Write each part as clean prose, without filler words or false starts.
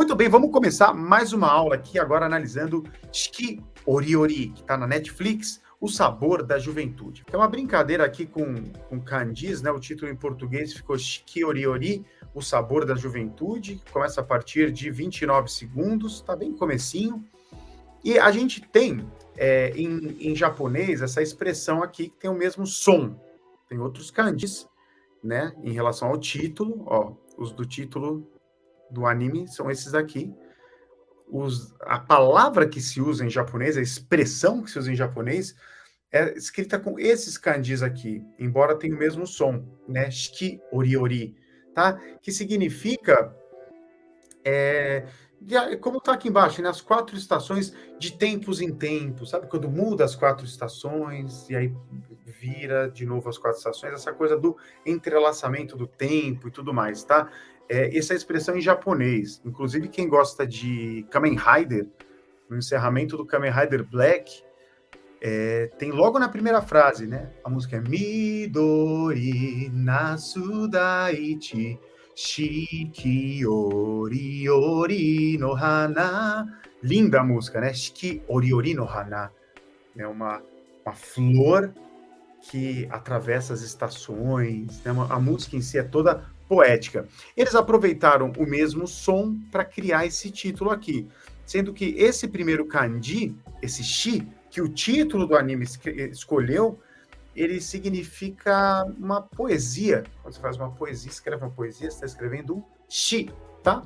Muito bem, vamos começar mais uma aula aqui agora analisando Shiki Oriori, que está na Netflix, O Sabor da Juventude. É uma brincadeira aqui com kanjis, né? O título em português ficou Shiki Oriori, O Sabor da Juventude. Começa a partir de 29 segundos, está bem comecinho. E a gente tem em japonês essa expressão aqui que tem o mesmo som. Tem outros kanjis, né? Em relação ao título, ó, os do título do anime são esses aqui. A palavra que se usa em japonês, a expressão que se usa em japonês, é escrita com esses kanjis aqui, embora tenha o mesmo som, né? Shiki Oriori, tá? Que significa, como está aqui embaixo, né? As 4 estações de tempos em tempos, sabe? Quando muda as 4 estações e aí vira de novo as 4 estações, essa coisa do entrelaçamento do tempo e tudo mais, tá? Essa é a expressão em japonês. Inclusive, quem gosta de Kamen Rider, no encerramento do Kamen Rider Black, tem logo na primeira frase, né? A música é Midori Nasu Daichi Shiki Ori Ori no Hana. Linda a música, né? Shiki Ori Ori no Hana. É uma flor que atravessa as estações, né? A música em si é toda poética. Eles aproveitaram o mesmo som para criar esse título aqui, sendo que esse primeiro kanji, esse shi, que o título do anime escolheu, ele significa uma poesia. Quando você faz uma poesia, escreve uma poesia, você está escrevendo um shi, tá?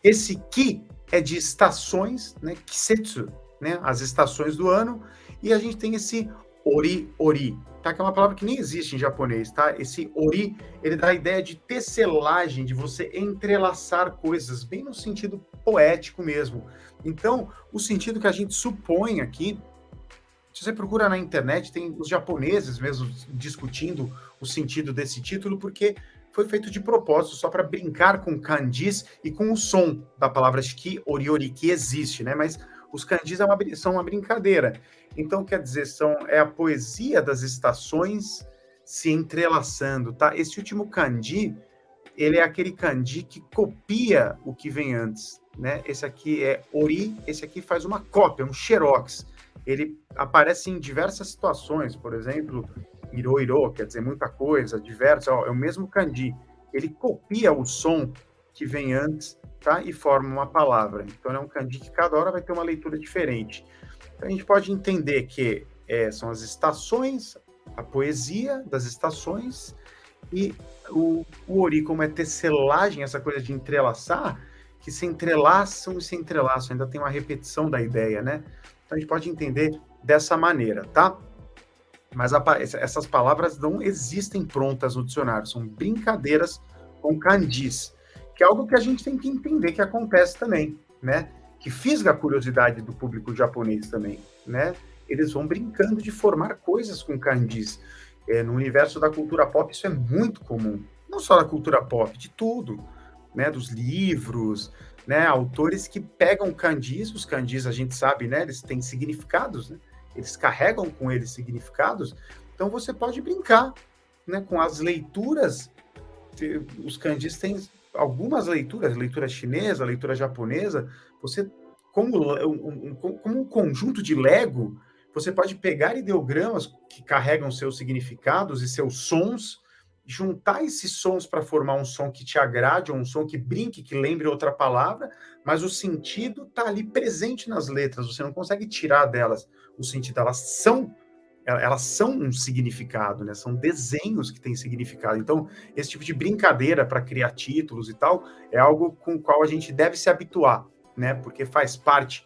Esse ki é de estações, né? Kisetsu, né? As estações do ano, e a gente tem esse ori, tá? Que é uma palavra que nem existe em japonês, tá? Esse ori, ele dá a ideia de tecelagem, de você entrelaçar coisas, bem no sentido poético mesmo. Então, o sentido que a gente supõe aqui, se você procura na internet, tem os japoneses mesmo discutindo o sentido desse título, porque foi feito de propósito, só para brincar com kanjis e com o som da palavra shiki, oriori, que existe, né? Mas os kanjis são uma brincadeira. Então, quer dizer, é a poesia das estações se entrelaçando, tá? Esse último kanji, ele é aquele kanji que copia o que vem antes, né? Esse aqui é ori, esse aqui faz uma cópia, um xerox. Ele aparece em diversas situações, por exemplo, iro, quer dizer muita coisa, diversos, é o mesmo kanji. Ele copia o som que vem antes, tá? E forma uma palavra. Então, é um kanji que cada hora vai ter uma leitura diferente. Então, a gente pode entender que são as estações, a poesia das estações, e o ori, como é tecelagem, essa coisa de entrelaçar, que se entrelaçam e se entrelaçam. Ainda tem uma repetição da ideia, né? Então, a gente pode entender dessa maneira, tá? Mas essas palavras não existem prontas no dicionário, são brincadeiras com kanjis, que é algo que a gente tem que entender que acontece também, né? Que fisga a curiosidade do público japonês também, né? Eles vão brincando de formar coisas com kanjis. No universo da cultura pop isso é muito comum, não só da cultura pop, de tudo, né? Dos livros, né? Autores que pegam kanjis, os kanjis a gente sabe, né? Eles têm significados, né? Eles carregam com eles significados, então você pode brincar, né? Com as leituras. Os kanjis têm algumas leituras, leitura chinesa, leitura japonesa, você, como um conjunto de Lego, você pode pegar ideogramas que carregam seus significados e seus sons, juntar esses sons para formar um som que te agrade, ou um som que brinque, que lembre outra palavra, mas o sentido está ali presente nas letras, você não consegue tirar delas o sentido, elas são um significado, né? São desenhos que têm significado. Então, esse tipo de brincadeira para criar títulos e tal é algo com o qual a gente deve se habituar, né? Porque faz parte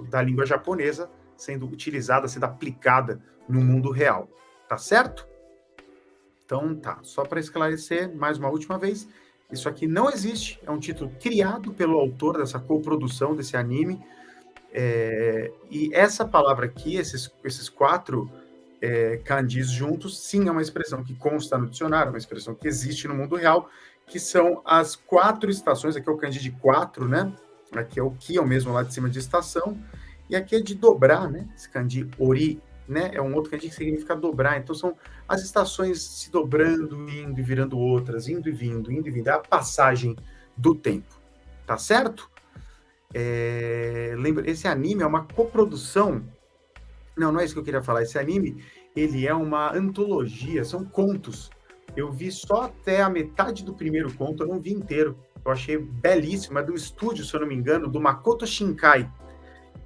da língua japonesa sendo utilizada, sendo aplicada no mundo real. Tá certo? Então, tá. Só para esclarecer mais uma última vez, isso aqui não existe. É um título criado pelo autor dessa coprodução desse anime. E essa palavra aqui, esses 4 kanjis juntos, sim, é uma expressão que consta no dicionário, uma expressão que existe no mundo real, que são as 4 estações. Aqui é o kanji de 4, né? Aqui é o ki, é o mesmo lá de cima de estação, e aqui é de dobrar, né? Esse kanji ori, né? É um outro kanji que significa dobrar. Então são as estações se dobrando, indo e virando outras, indo e vindo, é a passagem do tempo. tá certo? Lembra, esse anime é uma coprodução. Não é isso que eu queria falar. Esse anime, ele é uma antologia, são contos. Eu vi só até a metade do primeiro conto, eu não vi inteiro. Eu achei belíssimo, é do estúdio, se eu não me engano, do Makoto Shinkai,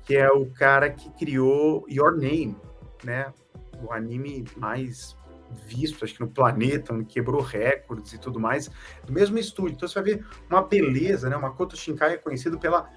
que é o cara que criou Your Name, né? O anime mais visto, acho que no planeta, onde quebrou recordes e tudo mais, do mesmo estúdio. Então você vai ver uma beleza, né? O Makoto Shinkai é conhecido pela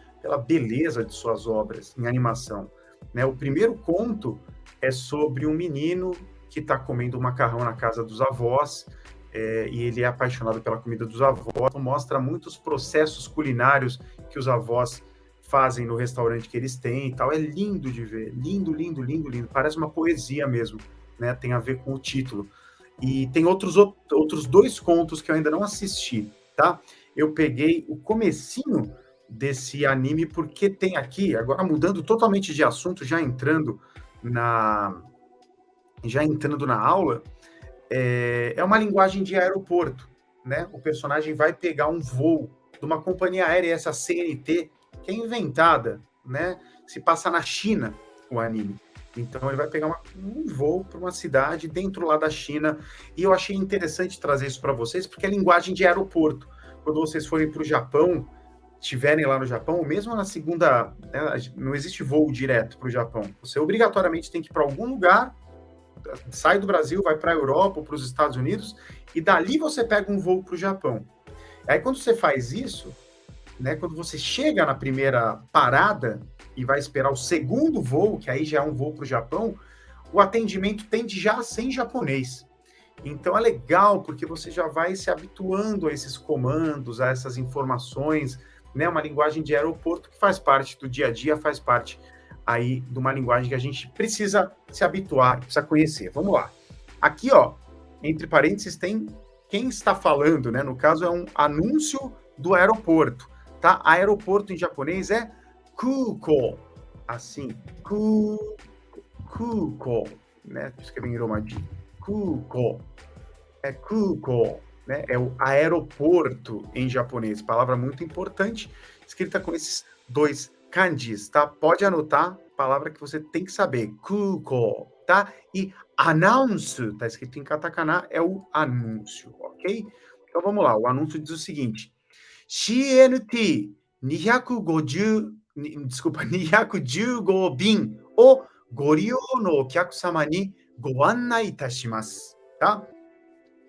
beleza de suas obras em animação, né? O primeiro conto é sobre um menino que está comendo um macarrão na casa dos avós, e ele é apaixonado pela comida dos avós, então mostra muitos processos culinários que os avós fazem no restaurante que eles têm e tal. É lindo de ver, lindo, lindo, lindo, lindo. Parece uma poesia mesmo, né? Tem a ver com o título. E tem outros 2 contos que eu ainda não assisti, tá? Eu peguei o comecinho desse anime porque tem aqui, agora mudando totalmente de assunto, já entrando na aula, é uma linguagem de aeroporto, né? O personagem vai pegar um voo de uma companhia aérea, essa CNT, que é inventada, né? Se passa na China, o anime. Então ele vai pegar um voo para uma cidade dentro lá da China, e eu achei interessante trazer isso para vocês, porque é linguagem de aeroporto. Quando vocês forem para o Japão, estiverem lá no Japão, ou mesmo na segunda, né, não existe voo direto para o Japão. Você obrigatoriamente tem que ir para algum lugar, sai do Brasil, vai para a Europa ou para os Estados Unidos, e dali você pega um voo para o Japão. Aí quando você faz isso, né, quando você chega na primeira parada e vai esperar o segundo voo, que aí já é um voo para o Japão, o atendimento tende já a ser em japonês. Então é legal, porque você já vai se habituando a esses comandos, a essas informações, né? Uma linguagem de aeroporto que faz parte do dia a dia, faz parte aí de uma linguagem que a gente precisa se habituar, precisa conhecer. Vamos lá. Aqui, ó, entre parênteses, tem quem está falando, né? No caso, é um anúncio do aeroporto, tá? Aeroporto em japonês é kuko, assim, kuko, né? Escrevi em romaji. Kuko. É kuko, né? É o aeroporto em japonês. Palavra muito importante, escrita com esses 2 kanjis, tá? Pode anotar, palavra que você tem que saber. Kuko, tá? E announce, tá escrito em katakana, é o anúncio, ok? Então vamos lá, o anúncio diz o seguinte: CNT 250, desculpa, 215便をご利用のお客様にご案内いたします。tá?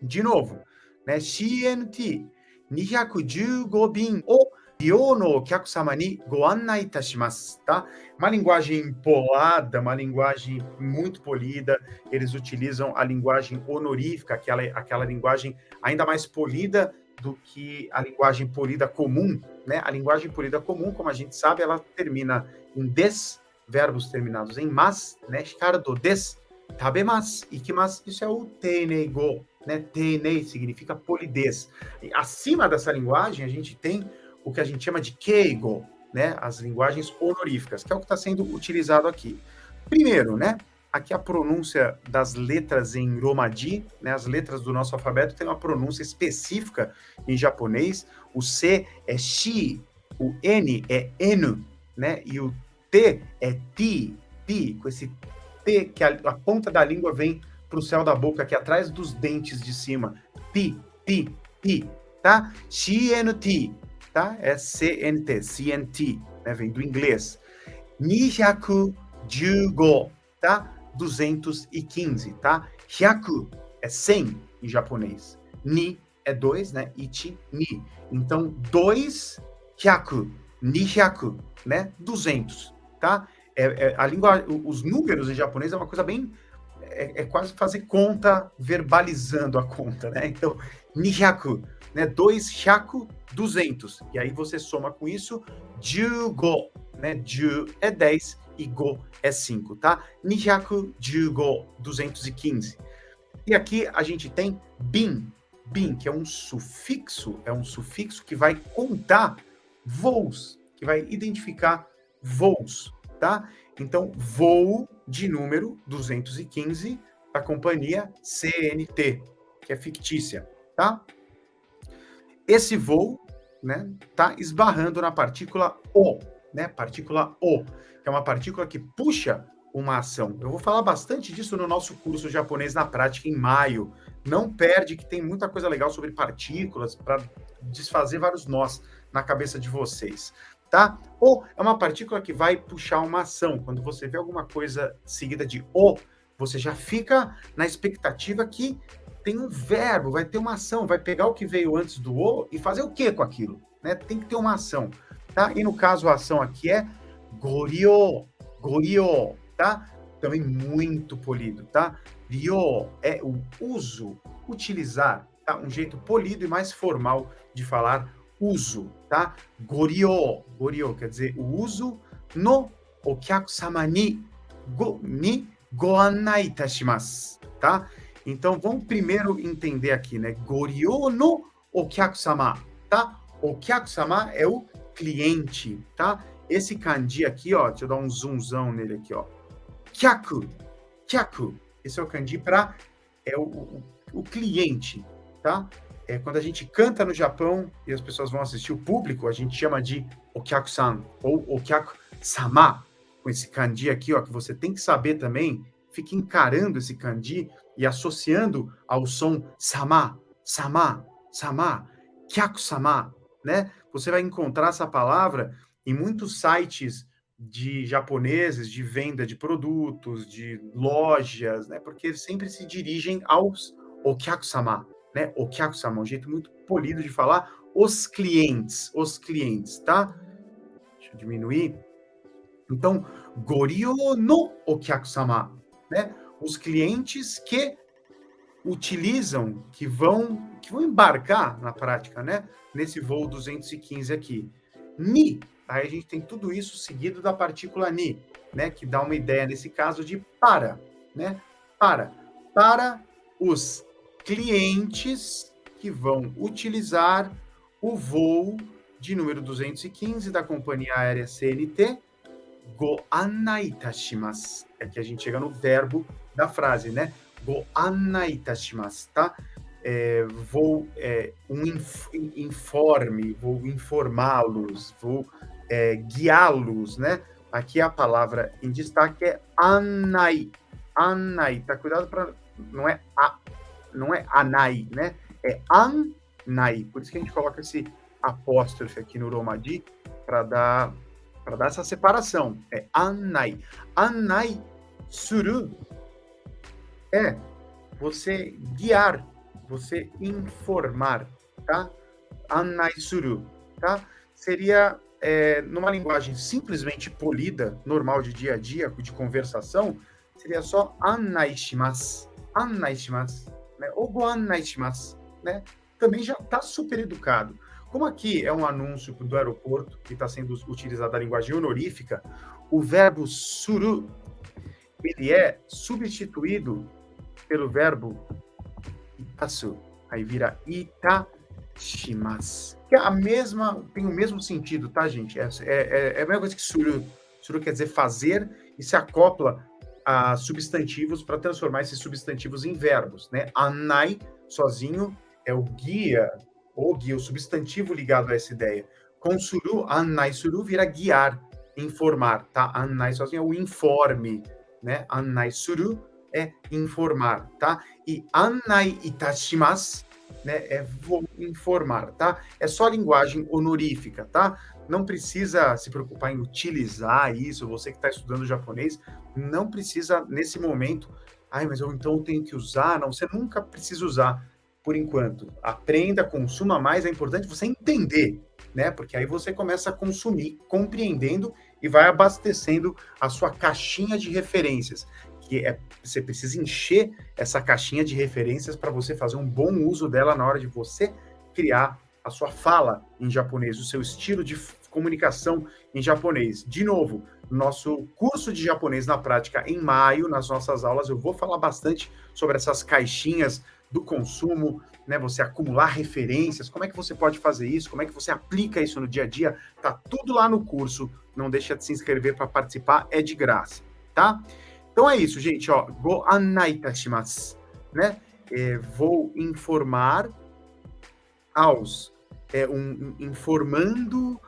De novo, né? CNT 215便を利用のお客様にご案内いたします, tá? Uma linguagem polada, uma linguagem muito polida. Eles utilizam a linguagem honorífica, aquela linguagem ainda mais polida do que a linguagem polida comum, né? A linguagem polida comum, como a gente sabe, ela termina em des, verbos terminados em mas, né? Shikaru des, tabemasu, ikimasu. Isso é o teinei go, né? Teinei significa polidez. E acima dessa linguagem, a gente tem o que a gente chama de keigo, né? As linguagens honoríficas, que é o que está sendo utilizado aqui. Primeiro, né? Aqui a pronúncia das letras em romaji, né? As letras do nosso alfabeto têm uma pronúncia específica em japonês. O C é shi, o N é enu, né? E o T é ti, com esse T que a ponta da língua vem para o céu da boca, aqui atrás dos dentes de cima. Pi, tá? CNT, tá? É CNT, CNT, né? Vem do inglês. 215, tá? 215, tá? 100 é 100 em japonês. Ni é 2, né? Ichi, ni. Então, 2, 100, 200, né? 200, tá? A língua, os números em japonês é uma coisa bem... É quase fazer conta, verbalizando a conta, né? Então, 200, né? 200, 200. E aí você soma com isso, 15, né? 10 é 10 e go é 5, tá? 215, 215. E aqui a gente tem bin, que é um sufixo que vai contar voos, que vai identificar voos, tá? Então, voo de número 215 da companhia CNT, que é fictícia, tá? Esse voo né, tá esbarrando na partícula o, né? Partícula o, que é uma partícula que puxa uma ação. Eu vou falar bastante disso no nosso curso japonês na prática em maio. Não perde que tem muita coisa legal sobre partículas para desfazer vários nós na cabeça de vocês, tá? O é uma partícula que vai puxar uma ação. Quando você vê alguma coisa seguida de o, você já fica na expectativa que tem um verbo, vai ter uma ação, vai pegar o que veio antes do o e fazer o que com aquilo, né? Tem que ter uma ação, tá? E no caso a ação aqui é gorio, gorio, tá? Também muito polido, tá? Ryo é o uso, utilizar, tá? Um jeito polido e mais formal de falar uso, tá? Gorio, gorio quer dizer o uso no okyaku-sama ni go annai itashimasu, tá? Então, vamos primeiro entender aqui, né? Gorio no okyaku-sama, tá? Okyaku-sama é o cliente, tá? Esse kanji aqui, ó, deixa eu dar um zoomzão nele aqui, ó. Kyaku, kyaku. Esse é o kanji para o cliente, tá? Quando a gente canta no Japão e as pessoas vão assistir o público, a gente chama de okyaku-san ou okyaku-sama. Com esse kanji aqui, ó, que você tem que saber também, fica encarando esse kanji e associando ao som sama, sama, sama, kyaku-sama, né? Você vai encontrar essa palavra em muitos sites de japoneses de venda de produtos, de lojas, né? Porque eles sempre se dirigem aos okyaku-sama, né? Okyaku-sama, um jeito muito polido de falar os clientes, tá? Deixa eu diminuir. Então, gorio no okyaku-sama, né? Os clientes que utilizam, que vão embarcar na prática, né? Nesse voo 215 aqui. Ni, aí a gente tem tudo isso seguido da partícula ni, né? Que dá uma ideia, nesse caso, de para, né? Para os clientes que vão utilizar o voo de número 215 da companhia aérea CNT, go annai itashimasu. É que a gente chega no verbo da frase, né? Go annai itashimasu, tá? Vou informe, vou informá-los, vou guiá-los, né? Aqui a palavra em destaque é annai. Annai, tá? Cuidado para não é anai, né? É annai. Por isso que a gente coloca esse apóstrofe aqui no Romaji para dar essa separação. É annai. Annai suru é você guiar, você informar, tá? Annai suru, tá? Seria, numa linguagem simplesmente polida, normal de dia a dia, de conversação, seria só annai shimasu, né? Ou go annai shimasu, né? Também já está super educado. Como aqui é um anúncio do aeroporto que está sendo utilizada a linguagem honorífica, o verbo suru, ele é substituído pelo verbo itasu. Aí vira itashimasu. Que é tem o mesmo sentido, tá, gente? É a mesma coisa que suru. Suru quer dizer fazer e se acopla a substantivos para transformar esses substantivos em verbos, né? Annai, sozinho, é o guia, o substantivo ligado a essa ideia. Com suru, annai suru vira guiar, informar, tá? Annai sozinho é o informe, né? Annai suru é informar, tá? E annai itashimasu, né, vou informar, tá? É só linguagem honorífica, tá? Não precisa se preocupar em utilizar isso, você que está estudando japonês, não precisa nesse momento, mas então eu tenho que usar, não, você nunca precisa usar, por enquanto. Aprenda, consuma mais, é importante você entender, né? Porque aí você começa a consumir, compreendendo e vai abastecendo a sua caixinha de referências, você precisa encher essa caixinha de referências para você fazer um bom uso dela na hora de você criar a sua fala em japonês, o seu estilo de comunicação em japonês. De novo, nosso curso de japonês na prática em maio, nas nossas aulas, eu vou falar bastante sobre essas caixinhas do consumo, né? Você acumular referências, como é que você pode fazer isso, como é que você aplica isso no dia a dia, tá tudo lá no curso, não deixa de se inscrever para participar, é de graça, tá? Então é isso, gente, ó, go annai itashimasu, né? Vou informar aos informando,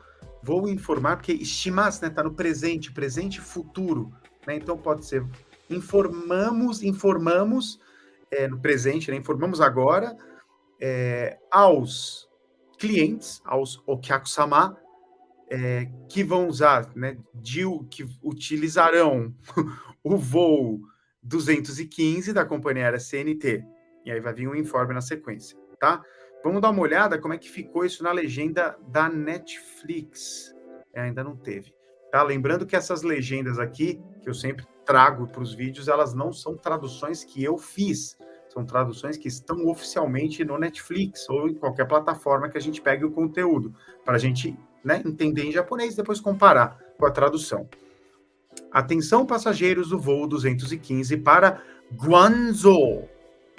vou informar, porque estimas, né, tá no presente, presente e futuro, né? Então pode ser informamos no presente, né? Informamos agora aos clientes, aos okiaku-sama, que vão usar, né, que utilizarão o voo 215 da companhia aérea CNT. E aí vai vir um informe na sequência, tá? Vamos dar uma olhada como é que ficou isso na legenda da Netflix. Ainda não teve. Tá? Lembrando que essas legendas aqui, que eu sempre trago para os vídeos, elas não são traduções que eu fiz. São traduções que estão oficialmente no Netflix ou em qualquer plataforma que a gente pegue o conteúdo, para a gente, né, entender em japonês e depois comparar com a tradução. Atenção, passageiros do voo 215 para Guangzhou.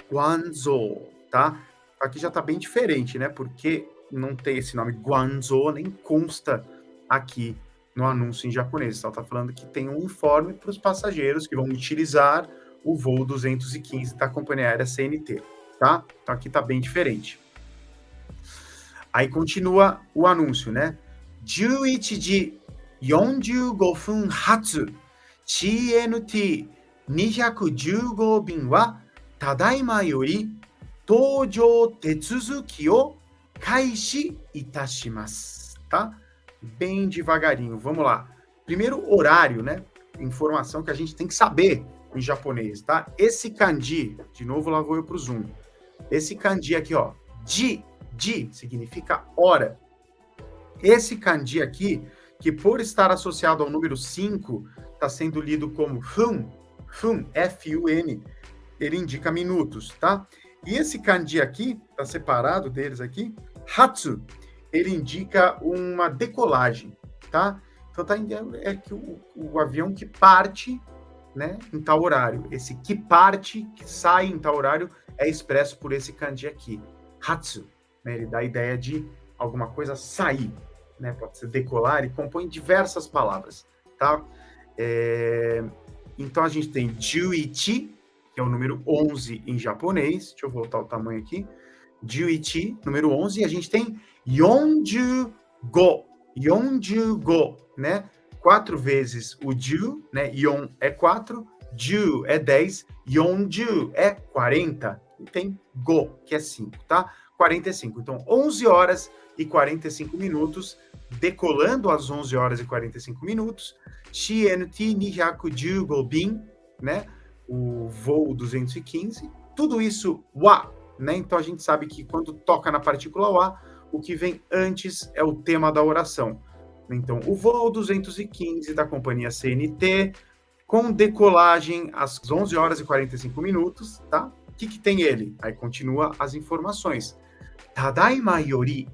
Guangzhou, tá? Aqui já está bem diferente, né? Porque não tem esse nome Guangzhou, nem consta aqui no anúncio em japonês. Só está falando que tem um informe para os passageiros que vão utilizar o voo 215 da companhia aérea CNT, tá? Então aqui está bem diferente. Aí continua o anúncio, né? 11時45分発 CNT215 便はただいまより搭乗手続きを開始いたします, tá? Bem devagarinho, vamos lá. Primeiro, horário, né? Informação que a gente tem que saber em japonês, tá? Esse kanji, de novo lá vou eu pro zoom. Esse kanji aqui, ó, ji significa hora. Esse kanji aqui, que por estar associado ao número 5, está sendo lido como fun, F-U-N, ele indica minutos, tá? E esse kanji aqui, está separado deles aqui, hatsu, ele indica uma decolagem, tá? Então é que o avião que parte, né, em tal horário. Esse que parte, que sai em tal horário, é expresso por esse kanji aqui, hatsu, né? Ele dá a ideia de alguma coisa sair, né? Pode ser decolar e compõe diversas palavras, tá? Então a gente tem Juichi, que é o número 11 em japonês. Deixa eu voltar o tamanho aqui. Juichi, número 11. E a gente tem Yonjugo, né? 4 vezes o Ju, né? Yon é 4, Ju é 10, Yonju é 40. E tem Go, que é 5, tá? 45. Então, 11 horas e 45 minutos, decolando às 11 horas e 45 minutos, CNT 215 bin, né? O voo 215, tudo isso wa, né? Então a gente sabe que quando toca na partícula wa, o que vem antes é o tema da oração. Então, o voo 215 da companhia CNT, com decolagem às 11 horas e 45 minutos, tá? O que tem ele? Aí continua as informações. Tadaima yori,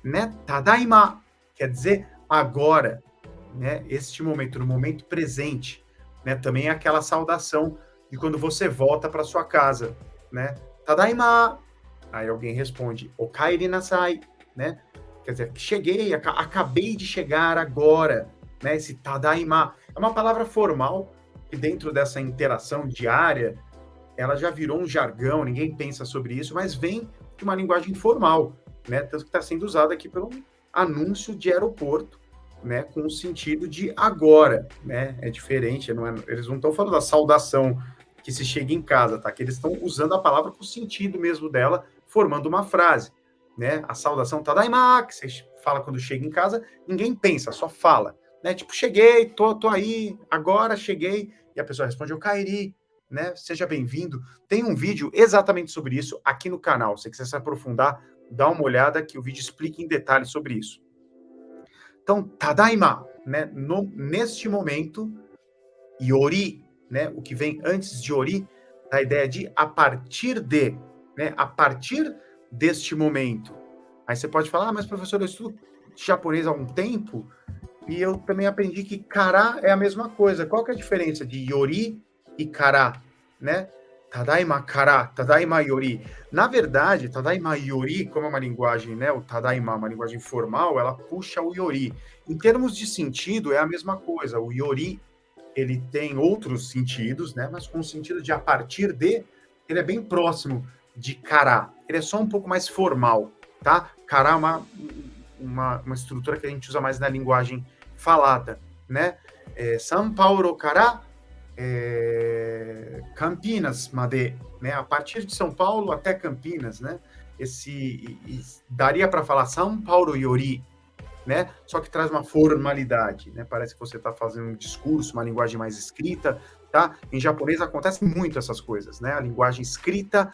né? Tadaima quer dizer agora, né? Este momento, no momento presente, né? Também é aquela saudação de quando você volta para sua casa, né? Tadaima. Aí alguém responde, okaeri nasai, né? Quer dizer, cheguei, acabei de chegar agora, né? Esse tadaima é uma palavra formal que dentro dessa interação diária, ela já virou um jargão, ninguém pensa sobre isso, mas vem de uma linguagem formal, né? Tanto que está sendo usado aqui pelo anúncio de aeroporto, né? Com o sentido de agora, né? É diferente, eles não estão falando da saudação que se chega em casa, tá? Que eles estão usando a palavra com o sentido mesmo dela, formando uma frase, né? A saudação tadaima, que você fala quando chega em casa, ninguém pensa, só fala, né? Tipo, cheguei, tô aí, agora cheguei, e a pessoa responde, eu cairi, né? Seja bem-vindo. Tem um vídeo exatamente sobre isso aqui no canal. Se você quiser se aprofundar, dá uma olhada que o vídeo explica em detalhes sobre isso. Então, tadaima, né? Neste momento, yori, né? O que vem antes de ori, a ideia de a partir de, né? A partir deste momento. Aí você pode falar, mas professor, eu estudo japonês há um tempo e eu também aprendi que kara é a mesma coisa. Qual que é a diferença de yori e kara, né? Tadaima kara, tadaima yori. Na verdade, tadaima yori, como é uma linguagem, né? O tadaima, uma linguagem formal, ela puxa o yori. Em termos de sentido, é a mesma coisa. O yori, ele tem outros sentidos, né? Mas com o sentido de a partir de, ele é bem próximo de kara. Ele é só um pouco mais formal, tá? Kara é uma estrutura que a gente usa mais na linguagem falada, né? São Paulo kara Campinas made, né? A partir de São Paulo até Campinas, né? Daria para falar São Paulo Yori, né? Só que traz uma formalidade, né? Parece que você está fazendo um discurso, uma linguagem mais escrita, tá? Em japonês acontece muito essas coisas, né? A linguagem escrita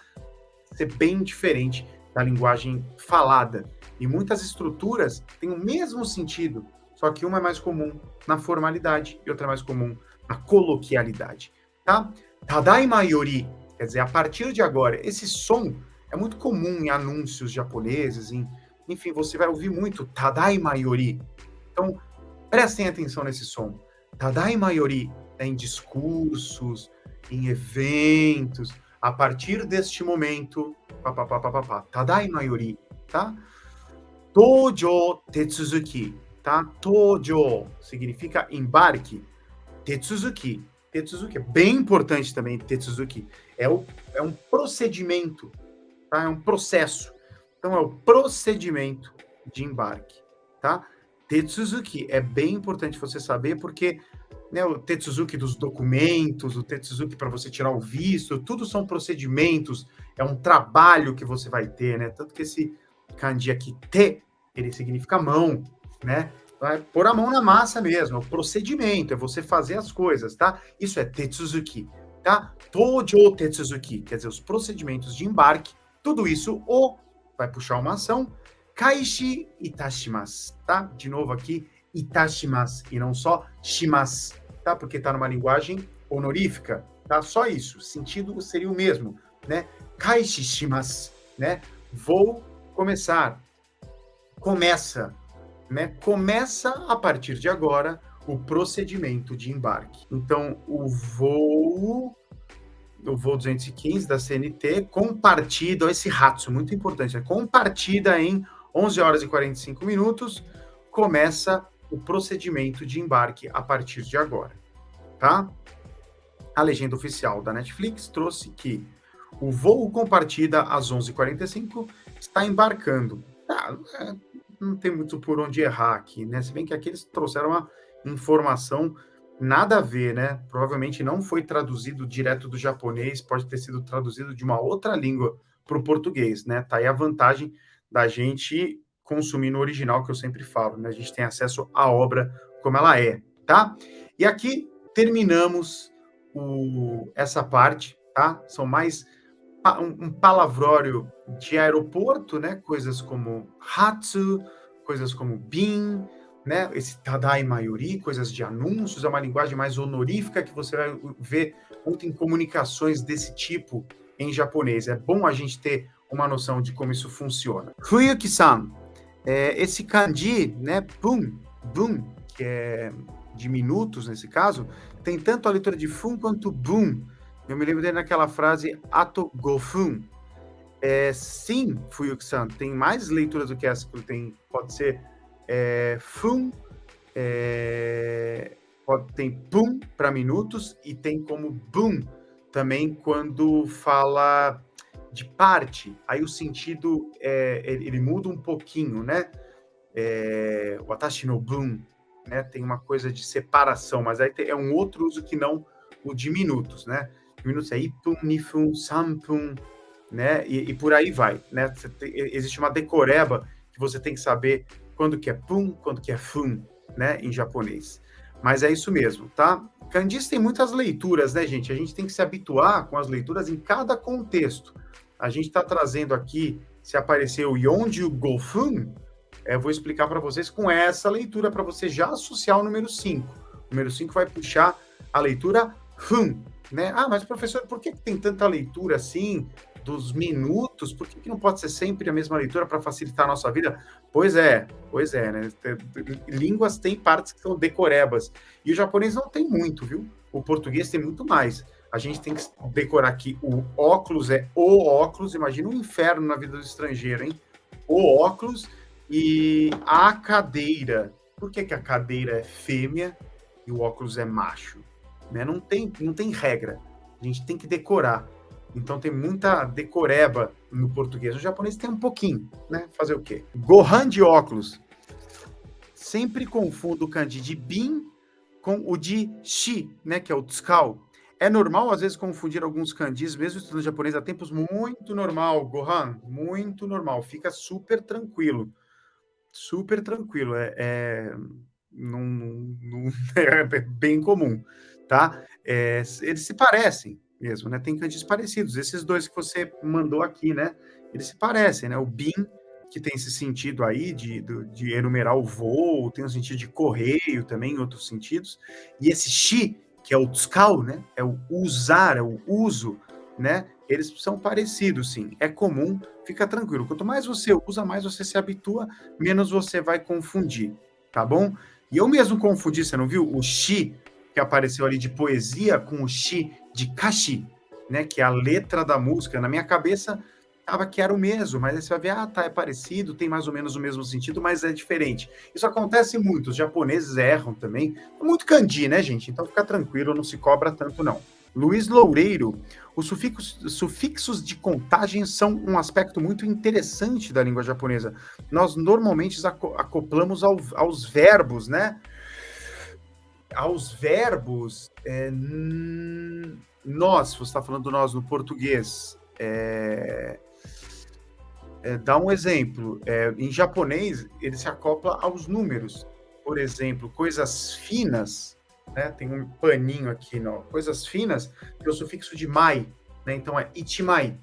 ser bem diferente da linguagem falada. E muitas estruturas têm o mesmo sentido, só que uma é mais comum na formalidade e outra é mais comum na coloquialidade, tá? Tadaima yori, quer dizer, a partir de agora. Esse som é muito comum em anúncios japoneses, enfim, você vai ouvir muito Tadaima yori. Então, prestem atenção nesse som. Tadaima yori é em discursos, em eventos. A partir deste momento, Tadaima yori, tá? Tojo tetsuzuki, tá? Tojo significa embarque. Tetsuzuki. Tetsuzuki é bem importante também, Tetsuzuki. É um procedimento, tá? É um processo. Então, é o procedimento de embarque, tá? Tetsuzuki é bem importante você saber, porque né, o Tetsuzuki dos documentos, o Tetsuzuki para você tirar o visto, tudo são procedimentos, é um trabalho que você vai ter, né? Tanto que esse kanji aqui, te, ele significa mão, né? Vai pôr a mão na massa mesmo, é o procedimento, é você fazer as coisas, tá? Isso é Tetsuzuki, tá? Tojo Tetsuzuki, quer dizer, os procedimentos de embarque, tudo isso, vai puxar uma ação, kaishi itashimasu, tá? De novo aqui, itashimasu, e não só shimasu, tá? Porque tá numa linguagem honorífica, tá? Só isso, o sentido seria o mesmo, né? Kaishi shimasu, né? Vou começar. Começa, né? Começa a partir de agora o procedimento de embarque. Então, o voo 215 da CNT compartida, esse ratio, muito importante, compartida em 11 horas e 45 minutos, começa o procedimento de embarque a partir de agora, tá? A legenda oficial da Netflix trouxe que o voo compartida às 11h45 está embarcando. Não tem muito por onde errar aqui, né? Se bem que aqui eles trouxeram uma informação nada a ver, né? Provavelmente não foi traduzido direto do japonês, pode ter sido traduzido de uma outra língua para o português, né? Tá aí a vantagem da gente consumir no original, que eu sempre falo, né? A gente tem acesso à obra como ela é, tá? E aqui terminamos essa parte, tá? São mais um palavrório de aeroporto, né? Coisas como hatsu, coisas como bin, né? Esse tadaima yori, coisas de anúncios, é uma linguagem mais honorífica que você vai ver muito em comunicações desse tipo em japonês. É bom a gente ter uma noção de como isso funciona. Fuyuki-san, esse kanji, né? Bun, que é de minutos nesse caso, tem tanto a leitura de fun quanto bun. Eu me lembro dele naquela frase ato gofun. Sim, Fuyuki-san, tem mais leituras do que essa que tem. Pode ser fun, tem pum para minutos e tem como boom também quando fala de parte. Aí o sentido ele muda um pouquinho, né? Watashi no bun, né? Tem uma coisa de separação, mas aí é um outro uso que não o de minutos, né? Minutos é ipun, nifun, sampun, né? E por aí vai, né? Existe uma decoreba que você tem que saber quando que é pum, quando que é fun, né? Em japonês. Mas é isso mesmo, tá? Kanjis tem muitas leituras, né, gente? A gente tem que se habituar com as leituras em cada contexto. A gente está trazendo aqui, se aparecer o Yonju Gofun, vou explicar para vocês com essa leitura, para você já associar o número 5. O número 5 vai puxar a leitura fun, né? Mas professor, por que tem tanta leitura assim, dos minutos? Por que não pode ser sempre a mesma leitura para facilitar a nossa vida? Pois é, né? Línguas têm partes que são decorebas, e o japonês não tem muito, viu? O português tem muito mais. A gente tem que decorar aqui, o óculos é o óculos, imagina um inferno na vida do estrangeiro, hein? O óculos e a cadeira. Por que a cadeira é fêmea e o óculos é macho? Né? Não tem regra. A gente tem que decorar. Então tem muita decoreba no português. No japonês tem um pouquinho, né? Fazer o quê? Gohan de óculos. Sempre confundo o kanji de bin com o de shi, né? Que é o tsukau. É normal, às vezes, confundir alguns kanjis, mesmo estudando japonês há tempos, muito normal, Gohan, muito normal. Fica super tranquilo. Super tranquilo. É bem comum, tá? Eles se parecem mesmo, né? Tem kanjis parecidos. Esses dois que você mandou aqui, né? Eles se parecem, né? O bin, que tem esse sentido aí de enumerar o voo, tem o sentido de correio também, em outros sentidos. E esse shi, que é o tsukau, né? É o usar, é o uso, né? Eles são parecidos, sim. É comum, fica tranquilo. Quanto mais você usa, mais você se habitua, menos você vai confundir, tá bom? E eu mesmo confundi, você não viu? O shi, que apareceu ali de poesia, com o shi de kashi, né? Que é a letra da música. Na minha cabeça, tava que era o mesmo, mas aí você vai ver, tá, é parecido, tem mais ou menos o mesmo sentido, mas é diferente. Isso acontece muito, os japoneses erram também. É muito kanji, né, gente? Então fica tranquilo, não se cobra tanto, não. Luiz Loureiro, os sufixos de contagem são um aspecto muito interessante da língua japonesa. Nós normalmente acoplamos aos verbos, né? Aos verbos, nós, você está falando nós no português, dá um exemplo. Em japonês, ele se acopla aos números. Por exemplo, coisas finas, né? Tem um paninho aqui, não. Coisas finas, tem o sufixo de mai, né? Então é ichimai.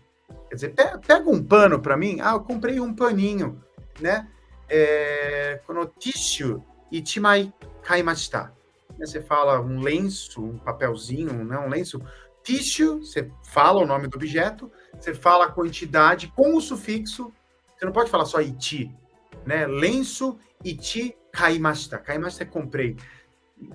Quer dizer, pega um pano para mim. Eu comprei um paninho, né? Kono tissue ichimai kaimashita. Você fala um lenço, um papelzinho, né? Um lenço. Tissue, você fala o nome do objeto, você fala a quantidade com o sufixo, você não pode falar só iti, né? Lenço, iti, kaimashita. Kaimashita é comprei.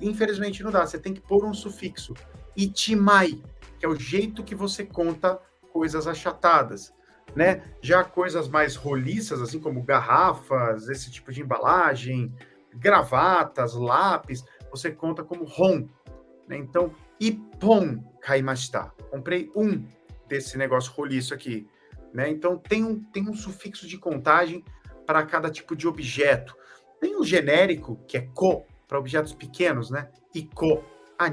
Infelizmente não dá, você tem que pôr um sufixo. Itimai, que é o jeito que você conta coisas achatadas, né? Já coisas mais roliças, assim como garrafas, esse tipo de embalagem, gravatas, lápis, você conta como ron, né? Então, ippon kaimashita. Comprei um desse negócio roliço aqui, né? Então, tem um sufixo de contagem para cada tipo de objeto. Tem o genérico, que é ko, para objetos pequenos, né? Iko,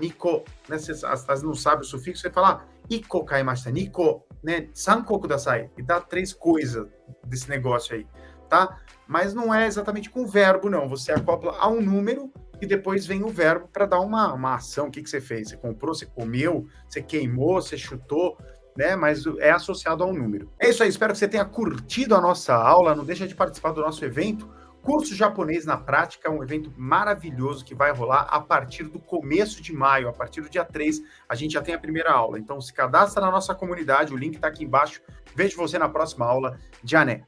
niko, né? Você às vezes não sabe o sufixo, você fala iko kaimashita, niko, né? Sanko kudasai, e dá 3 coisas desse negócio aí, tá? Mas não é exatamente com verbo, não. Você acopla a um número e depois vem o verbo para dar uma ação. O que você fez? Você comprou, você comeu, você queimou, você chutou, né? Mas é associado a um número. É isso aí, espero que você tenha curtido a nossa aula. Não deixa de participar do nosso evento. Curso Japonês na Prática, um evento maravilhoso que vai rolar a partir do começo de maio, a partir do dia 3, a gente já tem a primeira aula. Então se cadastra na nossa comunidade, o link está aqui embaixo. Vejo você na próxima aula. Jané!